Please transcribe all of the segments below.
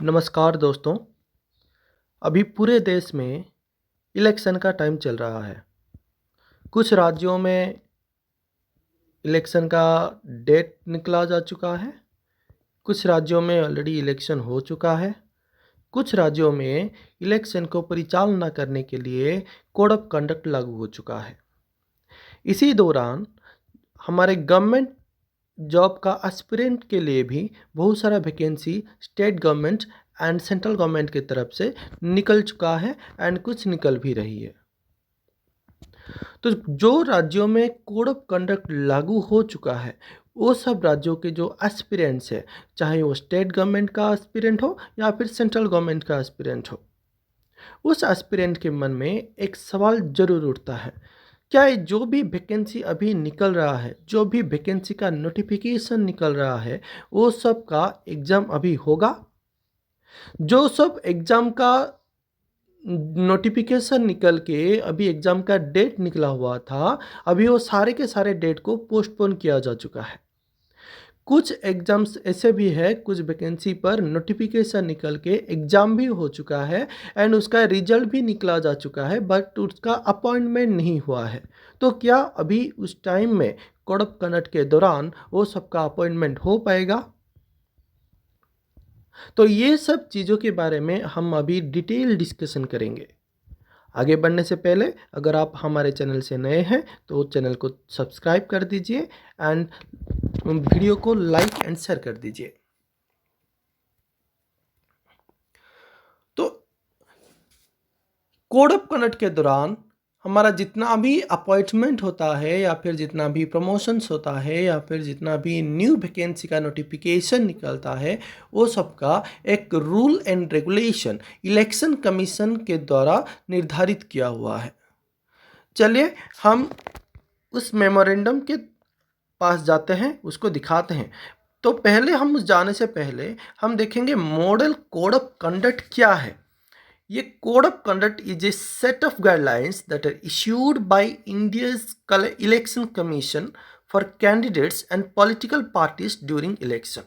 नमस्कार दोस्तों। अभी पूरे देश में इलेक्शन का टाइम चल रहा है। कुछ राज्यों में इलेक्शन का डेट निकला जा चुका है। कुछ राज्यों में ऑलरेडी इलेक्शन हो चुका है। कुछ राज्यों में इलेक्शन को परिचालना करने के लिए कोड ऑफ कंडक्ट लागू हो चुका है। इसी दौरान हमारे गवर्नमेंट जॉब का एस्पिरेंट के लिए भी बहुत सारा vacancy state government and central government की तरफ से निकल चुका है एंड कुछ निकल भी रही है। तो जो राज्यों में कोड ऑफ कंडक्ट लागू हो चुका है वो सब राज्यों के जो एस्पिरेंट्स है, चाहे वो स्टेट गवर्नमेंट का एस्पिरेंट हो या फिर सेंट्रल गवर्नमेंट का एस्पिरेंट हो, उस एस्पिरेंट के मन में एक सवाल जरूर उठता है, क्या ये जो भी वैकेंसी अभी निकल रहा है, जो भी वैकेंसी का नोटिफिकेशन निकल रहा है, वो सब का एग्ज़ाम अभी होगा? जो सब एग्ज़ाम का नोटिफिकेशन निकल के अभी एग्ज़ाम का डेट निकला हुआ था, अभी वो सारे के सारे डेट को पोस्टपोन किया जा चुका है। कुछ एग्ज़ाम्स ऐसे भी है, कुछ वैकेंसी पर नोटिफिकेशन निकल के एग्ज़ाम भी हो चुका है एंड उसका रिजल्ट भी निकला जा चुका है, बट उसका अपॉइंटमेंट नहीं हुआ है। तो क्या अभी उस टाइम में कोड ऑफ कंडक्ट के दौरान वो सबका अपॉइंटमेंट हो पाएगा? तो ये सब चीज़ों के बारे में हम अभी डिटेल डिस्कशन करेंगे। आगे बढ़ने से पहले अगर आप हमारे चैनल से नए हैं तो चैनल को सब्सक्राइब कर दीजिए एंड वीडियो को लाइक एंड शेयर कर दीजिए। तो कोड ऑफ कंडक्ट के दौरान हमारा जितना भी अपॉइंटमेंट होता है या फिर जितना भी प्रमोशंस होता है या फिर जितना भी न्यू वैकेंसी का नोटिफिकेशन निकलता है, वो सबका एक rule and regulation election commission के द्वारा निर्धारित किया हुआ है। चलिए हम उस मेमोरेंडम के पास जाते हैं, उसको दिखाते हैं। तो पहले हम उस जाने से पहले हम देखेंगे मॉडल कोड ऑफ कंडक्ट क्या है। ये code of conduct is a set of guidelines that are issued by India's election commission for candidates and political parties during election.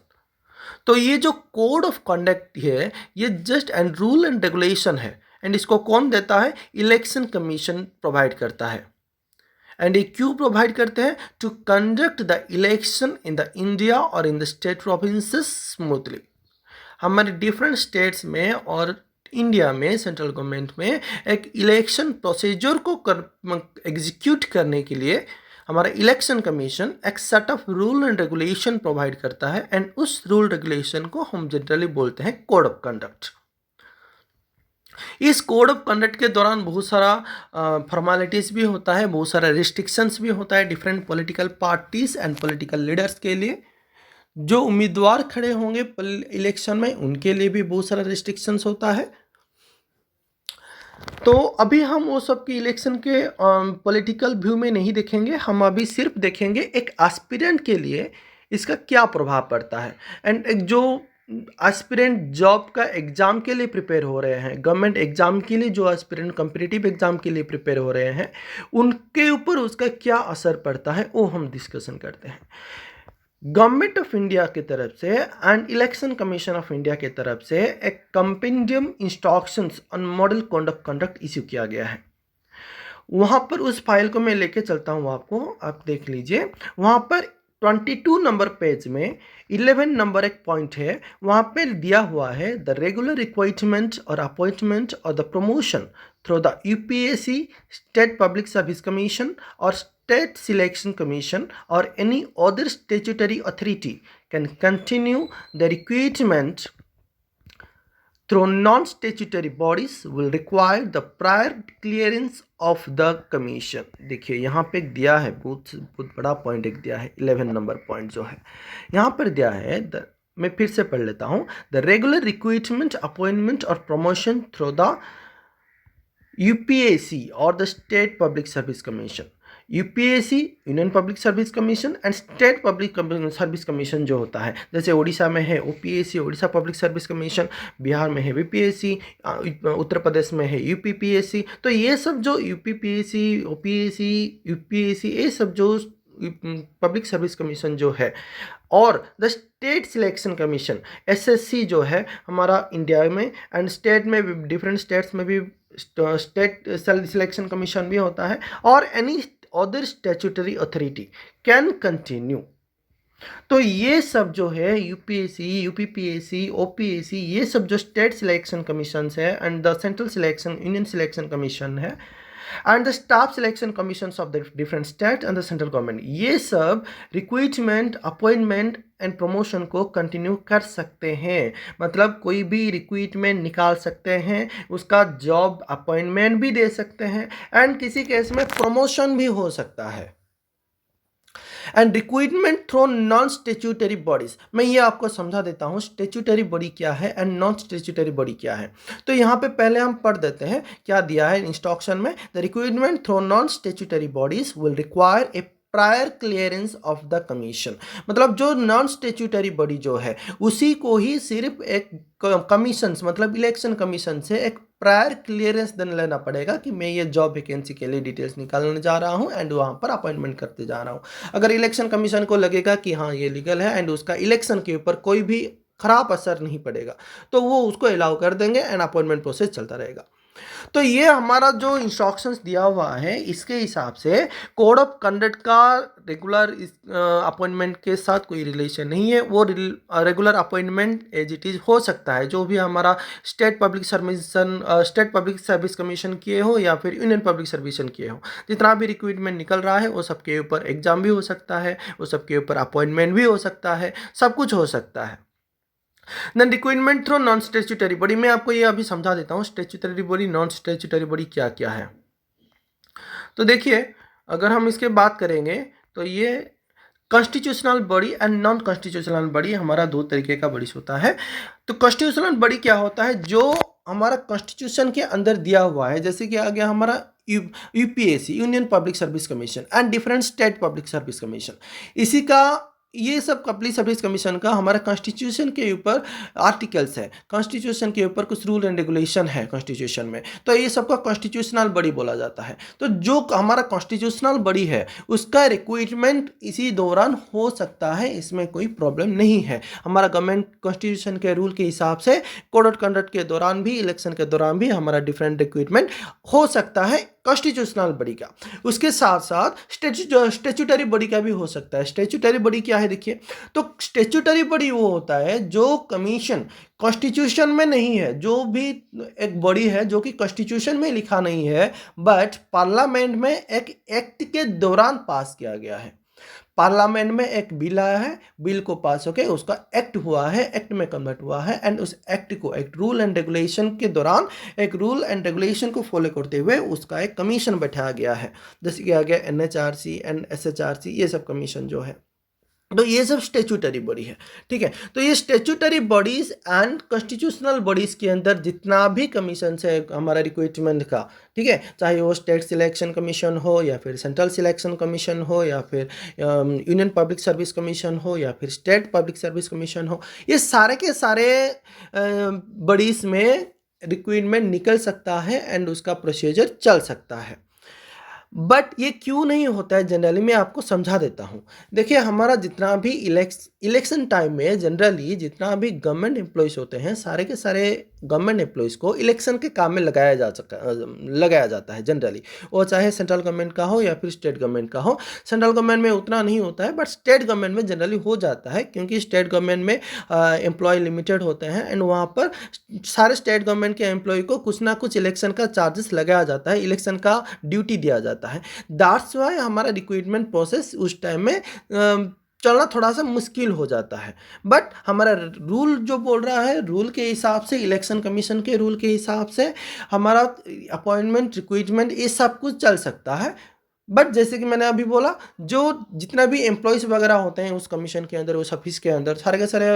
तो ये जो कोड ऑफ कंडक्ट है ये just and rule and regulation है and इसको कौन देता है? इलेक्शन कमीशन प्रोवाइड करता है। एंड ये क्यों प्रोवाइड करते हैं? To conduct the election in the India और in the state provinces smoothly. हमारे डिफरेंट स्टेट्स में और इंडिया में सेंट्रल गवर्नमेंट में एक इलेक्शन प्रोसीजर को एग्जीक्यूट करने के लिए हमारा इलेक्शन कमीशन एक set of rule and regulation provide करता है एंड उस रूल रेगुलेशन को हम जनरली बोलते हैं कोड ऑफ कंडक्ट। इस कोड ऑफ कंडक्ट के दौरान बहुत सारा फॉर्मेलिटीज़ भी होता है, बहुत सारा रिस्ट्रिक्शंस भी होता है different political parties and political leaders के लिए। जो उम्मीदवार खड़े होंगे इलेक्शन में उनके लिए भी बहुत सारा रिस्ट्रिक्शंस होता है। तो अभी हम वो सब की इलेक्शन के पॉलिटिकल व्यू में नहीं देखेंगे, हम अभी सिर्फ देखेंगे एक एस्पिरेंट के लिए इसका क्या प्रभाव पड़ता है एंड एक जो एस्पिरेंट जॉब का एग्ज़ाम के लिए प्रिपेयर हो रहे हैं, गवर्नमेंट एग्ज़ाम के लिए जो एस्पिरेंट कॉम्पिटिटिव एग्ज़ाम के लिए प्रिपेयर हो रहे हैं, उनके ऊपर उसका क्या असर पड़ता है वो हम डिस्कशन करते हैं। गवर्नमेंट ऑफ इंडिया की तरफ से and election commission of India की तरफ से एक compendium instructions on model code of conduct issue किया गया है। वहाँ पर उस फाइल को मैं लेके चलता हूँ आपको, आप देख लीजिए। वहाँ पर 22 नंबर पेज में 11 नंबर एक पॉइंट है, वहाँ पे दिया हुआ है द रेगुलर रिक्वायरमेंट और अपॉइंटमेंट और the promotion through the UPSC, state public service commission और State Selection Commission or any other statutory authority can continue the recruitment through non-statutory bodies will require the prior clearance of the commission। देखिए यहाँ पे एक दिया है, बहुत बड़ा point एक दिया है, 11 नंबर पॉइंट जो है यहाँ पर दिया है। मैं फिर से पढ़ लेता हूँ। द रेगुलर रिक्रूटमेंट, अपॉइंटमेंट और प्रमोशन थ्रू द यूपीएससी और the state public service commission. UPSC union public service commission and state public service commission जो होता है, जैसे उड़ीसा में है OPSC Orissa public service commission, Bihar में है बीपीएससी, उत्तर प्रदेश में है यूपीपीएससी। तो ये सब जो यूपीपीएससी, ओपीएससी, यूपीएससी, ये सब जो पब्लिक सर्विस कमीशन जो है, और the state selection commission SSC जो है हमारा इंडिया में, एंड स्टेट में भी, डिफरेंट स्टेट्स में भी स्टेट सिलेक्शन कमीशन भी होता है, और any other statutory authority can continue. तो ये सब जो है यूपीएससी, यूपीपीएससी, ओपीएससी, ये सब जो स्टेट सिलेक्शन कमीशन है and the central selection union selection commission है and the staff selection commission of the different state and the central government, ये सब रिक्रूटमेंट, अपॉइंटमेंट एंड प्रमोशन को कंटिन्यू कर सकते हैं। मतलब कोई भी रिक्रूटमेंट निकाल सकते हैं, उसका जॉब अपॉइंटमेंट भी दे सकते हैं, एंड किसी केस में प्रमोशन भी हो सकता है। And recruitment through non statutory bodies, मैं ये आपको समझा देता हूँ स्टेच्यूटरी बॉडी क्या है एंड नॉन स्टेच्यूटरी बॉडी क्या है। तो यहाँ पे पहले हम पढ़ देते हैं क्या दिया है इंस्ट्रक्शन में। The recruitment through non statutory bodies will require a prior clearance of the commission, मतलब जो नॉन स्टेच्यूटरी बॉडी जो है उसी को ही सिर्फ एक कमीशन, मतलब इलेक्शन कमीशन से एक प्रायर क्लियरेंस देने लेना पड़ेगा कि मैं ये जॉब वैकेंसी के लिए डिटेल्स निकालने जा रहा हूँ एंड वहाँ पर अपॉइंटमेंट करते जा रहा हूँ। अगर इलेक्शन कमीशन को लगेगा कि हाँ ये लीगल है एंड उसका इलेक्शन के ऊपर कोई भी खराब असर नहीं पड़ेगा तो वो उसको अलाउ कर देंगे एंड अपॉइंटमेंट प्रोसेस चलता रहेगा। तो ये हमारा जो इंस्ट्रक्शंस दिया हुआ है इसके हिसाब से कोड ऑफ कंडक्ट का रेगुलर अपॉइंटमेंट के साथ कोई रिलेशन नहीं है। वो regular appointment as it is हो सकता है, जो भी हमारा स्टेट पब्लिक सर्विस कमीशन किए हो या फिर यूनियन पब्लिक सर्विस किए हो, जितना भी रिक्रूटमेंट निकल रहा है वो सबके ऊपर एग्जाम भी हो सकता है, वो सबके ऊपर अपॉइंटमेंट भी हो सकता है, सब कुछ हो सकता है। Then recruitment through non statutory body, मैं आपको ये अभी समझा देता हूँ statutory body, non statutory body क्या क्या है। तो देखिए अगर हम इसके बात करेंगे तो ये constitutional body and non constitutional body, हमारा दो तरीके का बॉडीज होता है। तो कॉन्स्टिट्यूशनल बॉडी क्या होता है, जो हमारा कॉन्स्टिट्यूशन के अंदर दिया हुआ है, जैसे कि आ गया हमारा UPSC, union public service commission, and different state public service commission, इसी का ये सब पब्लिक सर्विस कमीशन का हमारा कॉन्स्टिट्यूशन के ऊपर आर्टिकल्स है, कॉन्स्टिट्यूशन के ऊपर कुछ रूल एंड रेगुलेशन है कॉन्स्टिट्यूशन में, तो ये सबका कॉन्स्टिट्यूशनल बॉडी बोला जाता है। तो जो हमारा कॉन्स्टिट्यूशनल बॉडी है उसका रिक्रूटमेंट इसी दौरान हो सकता है, इसमें कोई प्रॉब्लम नहीं है। हमारा गवर्नमेंट कॉन्स्टिट्यूशन के रूल के हिसाब से कोड ऑफ कंडक्ट के दौरान भी, इलेक्शन के दौरान भी हमारा डिफरेंट रिक्रूटमेंट हो सकता है कॉन्स्टिट्यूशनल बॉडी का। उसके साथ साथ स्टेच्यूटरी बॉडी का भी हो सकता है। स्टेच्यूटरी बॉडी क्या है देखिए, तो स्टेच्यूटरी बॉडी वो होता है जो कमीशन कॉन्स्टिट्यूशन में नहीं है, जो भी एक बॉडी है जो कि कॉन्स्टिट्यूशन में लिखा नहीं है बट पार्लियामेंट में एक एक्ट के दौरान पास किया गया है। पार्लियामेंट में एक बिल आया है, बिल को पास होकर उसका एक्ट हुआ है, एक्ट में कन्वर्ट हुआ है एंड उस एक्ट को एक रूल एंड रेगुलेशन के दौरान एक रूल एंड रेगुलेशन को फॉलो करते हुए उसका एक कमीशन बैठाया गया है, जैसे कि आ गया एनएचआरसी एंड एसएचआरसी, ये सब कमीशन जो है। तो ये सब स्टेच्यूटरी बॉडी है, ठीक है। तो ये statutory bodies and constitutional bodies के अंदर जितना भी कमीशन है हमारा रिक्रूटमेंट का, ठीक है, चाहे वो स्टेट सिलेक्शन कमीशन हो या फिर सेंट्रल सिलेक्शन कमीशन हो या फिर यूनियन पब्लिक सर्विस कमीशन हो या फिर स्टेट पब्लिक सर्विस कमीशन हो, ये सारे के सारे बॉडीज में रिक्रूटमेंट निकल सकता है एंड उसका प्रोसीजर चल सकता है। बट ये क्यों नहीं होता है जनरली, मैं आपको समझा देता हूँ। देखिए हमारा जितना भी इलेक्शन टाइम में जनरली जितना भी गवर्नमेंट एम्प्लॉयज़ होते हैं, सारे के सारे गवर्नमेंट एम्प्लॉयज़ को इलेक्शन के काम में लगाया जाता है जनरली, वो चाहे सेंट्रल गवर्नमेंट का हो या फिर स्टेट गवर्नमेंट का हो। सेंट्रल गवर्नमेंट में उतना नहीं होता है बट स्टेट गवर्नमेंट में जनरली हो जाता है, क्योंकि स्टेट गवर्नमेंट में एम्प्लॉय लिमिटेड होते हैं एंड वहाँ पर सारे स्टेट गवर्नमेंट के एम्प्लॉय को कुछ ना कुछ इलेक्शन का चार्जेस लगाया जाता है, इलेक्शन का ड्यूटी दिया जाता है। दैट्स वाई हमारा रिक्रूटमेंट प्रोसेस उस टाइम में चलना थोड़ा सा मुश्किल हो जाता है। बट हमारा रूल जो बोल रहा है, रूल के हिसाब से, इलेक्शन कमीशन के रूल के हिसाब से हमारा अपॉइंटमेंट, रिक्रूटमेंट ये सब कुछ चल सकता है। बट जैसे कि मैंने अभी बोला, जो जितना भी एम्प्लॉयज़ वगैरह होते हैं उस कमीशन के अंदर, उस ऑफिस के अंदर, सारे के सारे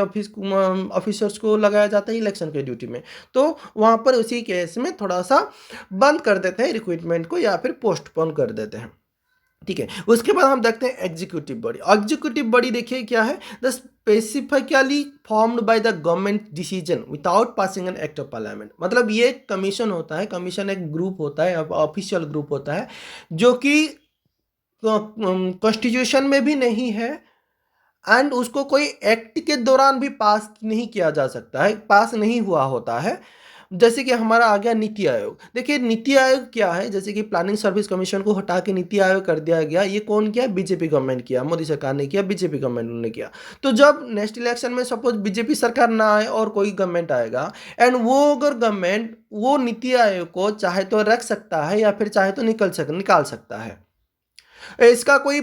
ऑफिसर्स को लगाया जाता है इलेक्शन के ड्यूटी में, तो वहाँ पर उसी केस में थोड़ा सा बंद कर देते हैं रिक्रूटमेंट को या फिर पोस्टपोन कर देते हैं, ठीक है। उसके बाद हम देखते हैं एग्जीक्यूटिव बॉडी। एग्जीक्यूटिव बॉडी देखिए क्या है, the specifically formed by the government decision without passing an act of parliament, मतलब ये कमीशन होता है, कमीशन एक ग्रुप होता है, ऑफिशियल ग्रुप होता है जो कि कॉन्स्टिट्यूशन में भी नहीं है एंड उसको कोई एक्ट के दौरान भी पास नहीं किया जा सकता है, पास नहीं हुआ होता है। जैसे कि हमारा आ गया नीति आयोग। देखिए नीति आयोग क्या है, जैसे कि प्लानिंग सर्विस कमीशन को हटा के नीति आयोग कर दिया गया। ये कौन किया? बीजेपी गवर्नमेंट किया, मोदी सरकार ने किया, बीजेपी गवर्नमेंट ने किया। तो जब नेक्स्ट इलेक्शन में सपोज बीजेपी सरकार ना आए और कोई गवर्नमेंट आएगा, एंड वो अगर गवर्नमेंट वो नीति आयोग को चाहे तो रख सकता है या फिर चाहे तो निकाल सकता है। इसका कोई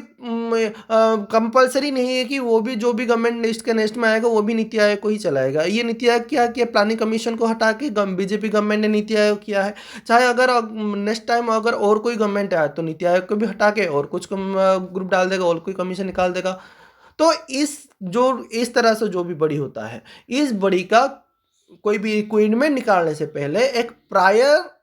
कंपलसरी नहीं है कि वो भी जो भी गवर्नमेंट नेक्स्ट के नेक्स्ट में आएगा वो भी नीति आयोग को ही चलाएगा। ये नीति आयोग क्या किया? प्लानिंग कमीशन को हटा के बीजेपी गवर्नमेंट ने नीति आयोग किया है। चाहे अगर नेक्स्ट टाइम अगर और कोई गवर्नमेंट आए तो नीति आयोग को भी हटा के और कुछ ग्रुप डाल देगा और कोई कमीशन निकाल देगा। तो इस तरह से जो भी बड़ी होता है, इस बड़ी का कोई भी रिक्वायरमेंट निकालने से पहले एक प्रायर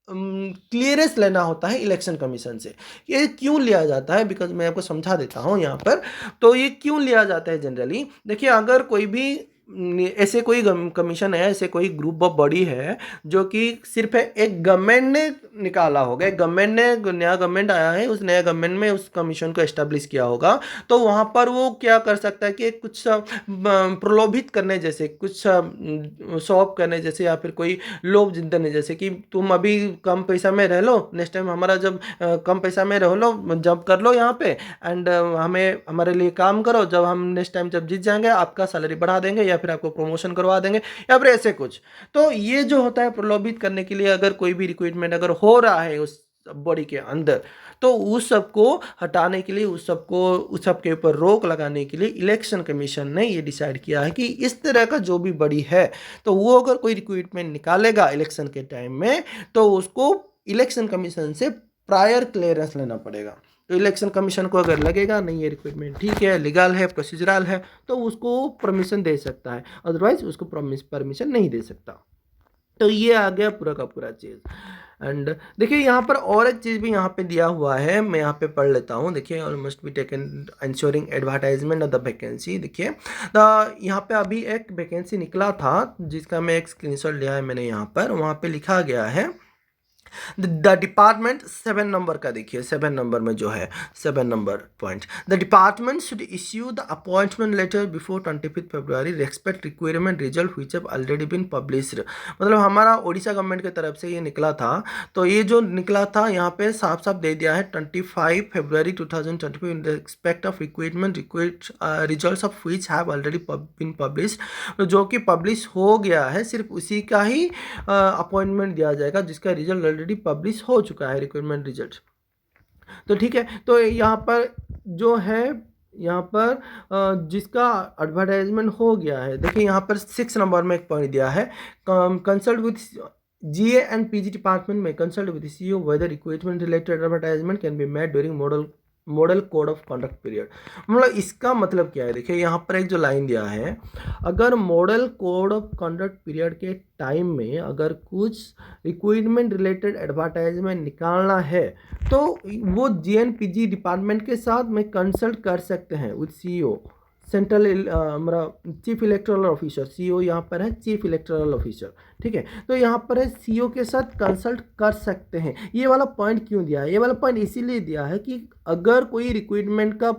क्लियरेंस लेना होता है इलेक्शन कमीशन से। ये क्यों लिया जाता है? बिकॉज मैं आपको समझा देता हूँ यहाँ पर। तो ये क्यों लिया जाता है जनरली, देखिए अगर कोई भी ऐसे कोई कमीशन है, ऐसे कोई ग्रुप ऑफ बॉडी है जो कि सिर्फ एक गवर्नमेंट ने निकाला होगा, एक गवर्नमेंट ने, नया गवर्नमेंट आया है, उस नया गवर्नमेंट में उस कमीशन को एस्टेब्लिश किया होगा, तो वहाँ पर वो क्या कर सकता है कि कुछ प्रलोभित करने जैसे, कुछ शॉप करने जैसे, या फिर कोई लोभ देने जैसे कि तुम अभी कम पैसा में रह लो, नेक्स्ट टाइम हमारा जब कम पैसा में रह लो, जब कर लो यहाँ पे, एंड हमें हमारे लिए काम करो, जब हम नेक्स्ट टाइम जब जीत जाएंगे आपका सैलरी बढ़ा देंगे या फिर आपको प्रमोशन करवा देंगे या फिर ऐसे कुछ। तो ये जो होता है प्रलोभित करने के लिए, अगर कोई भी रिक्रूटमेंट अगर हो रहा है उस बॉडी के अंदर, तो उस सबको हटाने के लिए, उस सब के ऊपर रोक लगाने के लिए इलेक्शन कमीशन ने ये डिसाइड किया है कि इस तरह का जो भी बॉडी है, तो वो अगर कोई रिक्रूटमेंट निकालेगा इलेक्शन के टाइम में, तो उसको इलेक्शन कमीशन से प्रायर क्लियरेंस लेना पड़ेगा। तो इलेक्शन कमीशन को अगर लगेगा नहीं ये रिक्रूटमेंट ठीक है, लीगल है, प्रोसीजरल है, तो उसको परमिशन दे सकता है, अदरवाइज उसको परमिशन नहीं दे सकता। तो ये आ गया पूरा का पूरा चीज़। एंड देखिए यहाँ पर और एक चीज़ भी यहाँ पे दिया हुआ है, मैं यहाँ पे पढ़ लेता हूँ। देखिए must be taken ensuring advertisement of the vacancy. देखिए यहाँ पे अभी एक वैकेंसी निकला था जिसका मैं एक स्क्रीनशॉट लिया है मैंने यहाँ पर, वहाँ पे लिखा गया है द डिपार्टमेंट 7 नंबर का, देखिए 7 नंबर में जो है 7 number point, the department should issue the appointment letter before 25 February respect requirement result which have already been published. मतलब हमारा उड़ीसा गवर्नमेंट की तरफ से ये निकला था, तो ये जो निकला था यहाँ पे साफ साफ दे दिया है 25 February 2025 in respect of requirement result of which have already been published. जो कि पब्लिश हो गया है, सिर्फ उसी का ही अपॉइंटमेंट दिया जाएगा जिसका रिजल्ट ऑलरेडी पब्लिश हो चुका है, रिक्वायरमेंट रिजल्ट। तो ठीक है, तो यहाँ पर जो है, यहाँ पर जिसका एडवर्टाइजमेंट हो गया है, देखिए यहाँ पर 6 नंबर में एक पॉइंट दिया है, consult with GA and PG department में consult with CEO whether requirement related advertisement can be made during model code of conduct period. मतलब इसका मतलब क्या है, देखिए यहाँ पर एक जो लाइन दिया है, अगर model code of conduct period के टाइम में अगर कुछ रिक्वायरमेंट रिलेटेड एडवर्टाइजमेंट निकालना है, तो वो GNPG डिपार्टमेंट के साथ में कंसल्ट कर सकते हैं विद CEO, सेंट्रल हमारा चीफ इलेक्टोरल ऑफिसर, CEO यहाँ पर है चीफ इलेक्टोरल ऑफिसर, ठीक है। तो यहाँ पर है CEO के साथ कंसल्ट कर सकते हैं। ये वाला पॉइंट क्यों दिया है? ये वाला पॉइंट इसीलिए दिया है कि अगर कोई रिक्रूटमेंट का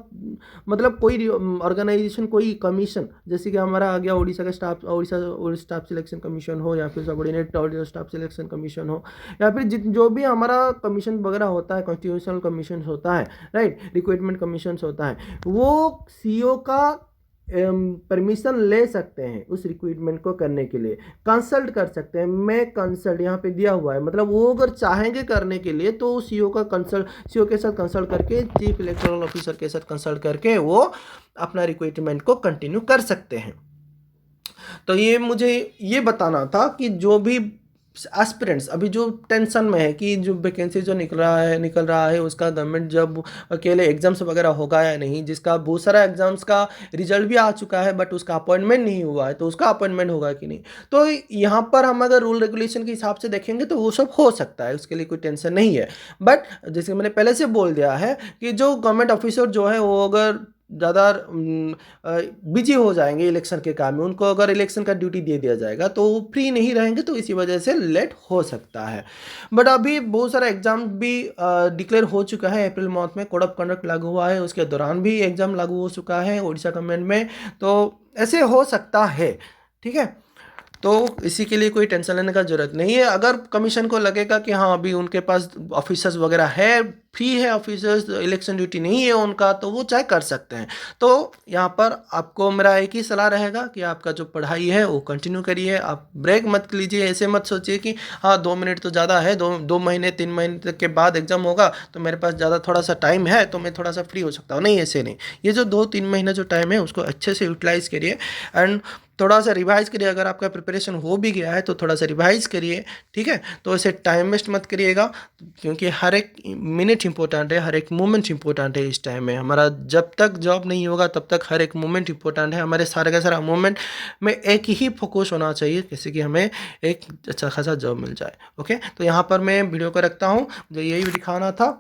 मतलब कोई ऑर्गेनाइजेशन, कोई कमीशन, जैसे कि हमारा आ गया उड़ीसा का स्टाफ सिलेक्शन कमीशन हो, या फिर सबऑर्डिनेट स्टाफ सिलेक्शन कमीशन हो, या फिर जो भी हमारा कमीशन वगैरह होता है, कॉन्स्टिट्यूशनल कमीशन होता है, राइट, रिक्रूटमेंट कमीशन होता है, वो CEO का परमिशन ले सकते हैं उस रिक्रूटमेंट को करने के लिए, कंसल्ट कर सकते हैं। मैं कंसल्ट यहाँ पे दिया हुआ है, मतलब वो अगर चाहेंगे करने के लिए तो CEO के साथ कंसल्ट करके, चीफ इलेक्टोरल ऑफिसर के साथ कंसल्ट करके वो अपना रिक्रूटमेंट को कंटिन्यू कर सकते हैं। तो ये मुझे ये बताना था कि जो भी एस्पिरेंट्स अभी जो टेंशन में है कि जो वैकेंसी जो निकल रहा है उसका गवर्नमेंट जब अकेले एग्जाम्स वगैरह होगा या नहीं, जिसका बहुत सारा एग्जाम्स का रिजल्ट भी आ चुका है बट उसका अपॉइंटमेंट नहीं हुआ है, तो उसका अपॉइंटमेंट होगा कि नहीं। तो यहाँ पर हम अगर रूल रेगुलेशन के हिसाब से देखेंगे तो वो सब हो सकता है, उसके लिए कोई टेंशन नहीं है। बट जैसे मैंने पहले से बोल दिया है कि जो गवर्नमेंट ऑफिसर जो है वो अगर ज़्यादा बिजी हो जाएंगे इलेक्शन के काम में। उनको अगर इलेक्शन का ड्यूटी दे दिया जाएगा तो वो फ्री नहीं रहेंगे, तो इसी वजह से लेट हो सकता है। बट अभी बहुत सारा एग्ज़ाम भी डिक्लेयर हो चुका है। अप्रैल मंथ में कोड ऑफ कंडक्ट लागू हुआ है, उसके दौरान भी एग्ज़ाम लागू हो चुका है उड़ीसा गवर्नमेंट में, तो ऐसे हो सकता है। ठीक है, तो इसी के लिए कोई टेंशन लेने का ज़रूरत नहीं है। अगर कमीशन को लगेगा कि हाँ अभी उनके पास ऑफिसर्स वगैरह है, फ्री है ऑफिसर्स, इलेक्शन ड्यूटी नहीं है उनका, तो वो चाहे कर सकते हैं। तो यहाँ पर आपको मेरा एक ही सलाह रहेगा कि आपका जो पढ़ाई है वो कंटिन्यू करिए, आप ब्रेक मत लीजिए। ऐसे मत सोचिए कि हाँ 2 मिनट तो ज़्यादा है, दो महीने 3 महीने तक के बाद एग्ज़ाम होगा तो मेरे पास ज़्यादा थोड़ा सा टाइम है तो मैं थोड़ा सा फ्री हो सकता हूँ। नहीं, ऐसे नहीं। ये जो 2-3 महीना जो टाइम है उसको अच्छे से यूटिलाइज़ करिए एंड थोड़ा सा रिवाइज़ करिए। अगर आपका प्रिपरेशन हो भी गया है तो थोड़ा सा रिवाइज़ करिए। ठीक है, तो ऐसे टाइम वेस्ट मत करिएगा, क्योंकि हर एक मिनट इंपॉर्टेंट है, हर एक मोमेंट इंपॉर्टेंट है इस टाइम में। हमारा जब तक जॉब नहीं होगा तब तक हर एक मोमेंट इंपॉर्टेंट है। हमारे सारे का सारा मोमेंट में एक ही फोकस होना चाहिए, जैसे कि हमें एक अच्छा खासा जॉब मिल जाए। ओके, तो यहाँ पर मैं वीडियो को रखता हूँ। जो यही दिखाना था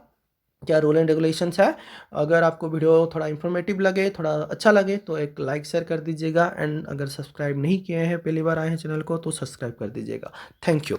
क्या रूल एंड रेगुलेशंस है। अगर आपको वीडियो थोड़ा इन्फॉर्मेटिव लगे, थोड़ा अच्छा लगे तो एक लाइक शेयर कर दीजिएगा, एंड अगर सब्सक्राइब नहीं किए हैं, पहली बार आए हैं चैनल को, तो सब्सक्राइब कर दीजिएगा। Thank you.